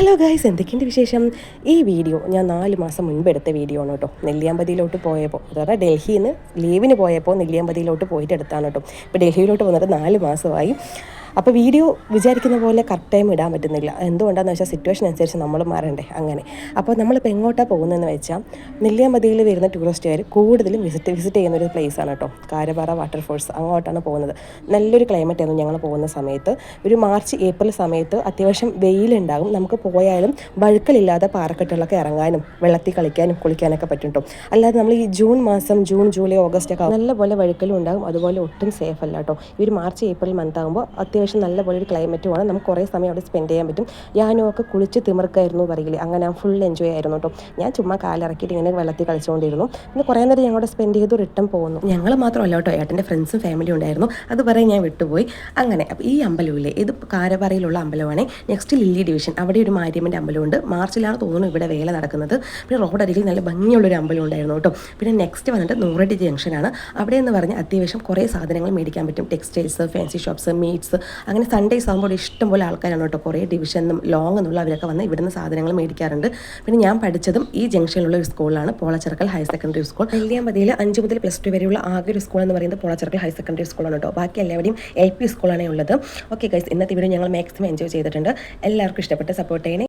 Hello guys, എന്തൊക്കെയുണ്ട് വിശേഷം? ഈ വീഡിയോ ഞാൻ 4 മാസം മുൻപ് എടുത്ത വീഡിയോ ആണ് കേട്ടോ. നെല്ലിയാമ്പതിയിലോട്ട് പോയപ്പോൾ, അതായത് ഡൽഹിയിൽ നിന്ന് ലീവിന് പോയപ്പോൾ നെല്ലിയാമ്പതിയിലോട്ട് പോയിട്ട് എടുത്താണ് കേട്ടോ. ഇപ്പോൾ ഡൽഹിയിലോട്ട് വന്നിട്ട് 4 മാസമായി. അപ്പോൾ വീഡിയോ വിചാരിക്കുന്ന പോലെ കറക്റ്റ് ടൈം ഇടാൻ പറ്റുന്നില്ല. എന്തുകൊണ്ടാണെന്ന് വെച്ചാൽ സിറ്റുവേഷൻ അനുസരിച്ച് നമ്മൾ മാറണ്ടേ, അങ്ങനെ. അപ്പോൾ നമ്മളിപ്പോൾ എങ്ങോട്ടാണ് പോകുന്നതെന്ന് വെച്ചാൽ, നെല്ലിയാമ്പതിയിൽ വരുന്ന ടൂറിസ്റ്റുകാർ കൂടുതലും വിസിറ്റ് ചെയ്യുന്ന ഒരു പ്ലേസാണ് കേട്ടോ. കാരപാറ വാട്ടർഫോൾസ്, അങ്ങോട്ടാണ് പോകുന്നത്. നല്ലൊരു ക്ലൈമറ്റ് ആയിരുന്നു ഞങ്ങൾ പോകുന്ന സമയത്ത്. ഒരു മാർച്ച് ഏപ്രിൽ സമയത്ത് അത്യാവശ്യം വെയിലുണ്ടാകും. നമുക്ക് പോയാലും വഴുക്കലില്ലാതെ പാറക്കെട്ടുകളൊക്കെ ഇറങ്ങാനും വെള്ളത്തിൽ കളിക്കാനും കുളിക്കാനൊക്കെ പറ്റും കേട്ടോ. അല്ലാതെ നമ്മൾ ഈ ജൂൺ മാസം, ജൂൺ ജൂലൈ ഓഗസ്റ്റ് ഒക്കെ നല്ലപോലെ വഴുക്കലും ഉണ്ടാകും. അതുപോലെ ഒട്ടും സേഫ് അല്ല കേട്ടോ. ഈ ഒരു മാർച്ച് ഏപ്രിൽ മന്ത് ആകുമ്പോൾ അത്യാവശ്യം നല്ലപോലെ ഒരു ക്ലൈമറ്റുമാണ്. നമുക്ക് കുറേ സമയം അവിടെ സ്പെൻഡ് ചെയ്യാൻ പറ്റും. ഞാനും ഒക്കെ കുളിച്ച് തിമിർക്കായിരുന്നു പറയില്ലേ, അങ്ങനെ ഫുൾ എൻജോയ് ആയിരുന്നു കേട്ടോ. ഞാൻ ചുമ്മാ കാലിറക്കിയിട്ട് ഇങ്ങനെ വെള്ളത്തിൽ കളിച്ചുകൊണ്ടിരുന്നു. പിന്നെ കുറേ നേരം ഞങ്ങളുടെ സ്പെൻഡ് ചെയ്തു റിട്ടേൺ പോകുന്നു. ഞങ്ങൾ മാത്രമല്ല കേട്ടോ, ഏട്ടൻ്റെ ഫ്രണ്ട്സും ഫാമിലിയും ഉണ്ടായിരുന്നു. അത് പറയാൻ ഞാൻ വിട്ടുപോയി. അങ്ങനെ അപ്പോൾ ഈ അമ്പലമില്ലേ, ഇത് കാരപാറയിലുള്ള അമ്പലമാണ്. നെക്സ്റ്റ് ലില്ലി ഡിവിഷൻ, അവിടെ ഒരു മാരിയമ്മൻ്റെ അമ്പലമുണ്ട്. മാർച്ചിലാണ് തോന്നുന്നു ഇവിടെ വേല നടക്കുന്നത്. പിന്നെ റോഡരികിൽ നല്ല ഭംഗിയുള്ളൊരു അമ്പലം ഉണ്ടായിരുന്നു കേട്ടോ. പിന്നെ നെക്സ്റ്റ് വന്നിട്ട് നൂറടി ജംഗ്ഷനാണ്. അവിടെ എന്ന് പറഞ്ഞാൽ അത്യാവശ്യം കുറേ സാധനങ്ങൾ മേടിക്കാൻ പറ്റും. ടെക്സ്റ്റൈൽസ്, ഫാൻസി ഷോപ്സ്, മീറ്റ്സ്, അങ്ങനെ സൺഡേസ് ആകുമ്പോൾ ഇഷ്ടംപോലെ ആൾക്കാരാണ് കേട്ടോ. കുറേ ഡിവിഷനും ലോങ് എന്നുള്ള അവരൊക്കെ വന്ന് ഇവിടുന്ന് സാധനങ്ങൾ മേടിക്കാറുണ്ട്. പിന്നെ ഞാൻ പഠിച്ചതും ഈ ജംഗ്ഷനിലുള്ള ഒരു സ്കൂളാണ്, പോളച്ചിറക്കൽ ഹയർ സെക്കൻഡറി സ്കൂൾ. നെല്ലിയാമ്പതിയിൽ 5 മുതൽ +2 വരെയുള്ള ആകെ ഒരു സ്കൂൾ എന്ന് പറയുന്നത് പോളച്ചിറക്കൽ ഹയർ സെക്കൻഡറി സ്കൂളാണ് കേട്ടോ. ബാക്കി എല്ലാവരെയും LP സ്കൂളാണ് ഉള്ളത്. ഓക്കെ ഗൈസ്, ഇന്നത്തെ വീഡിയോ ഞങ്ങൾ മാക്സിമം എൻജോയ് ചെയ്തിട്ടുണ്ട്. എല്ലാവർക്കും ഇഷ്ടപ്പെട്ട് സപ്പോർട്ട് ചെയ്യണേ.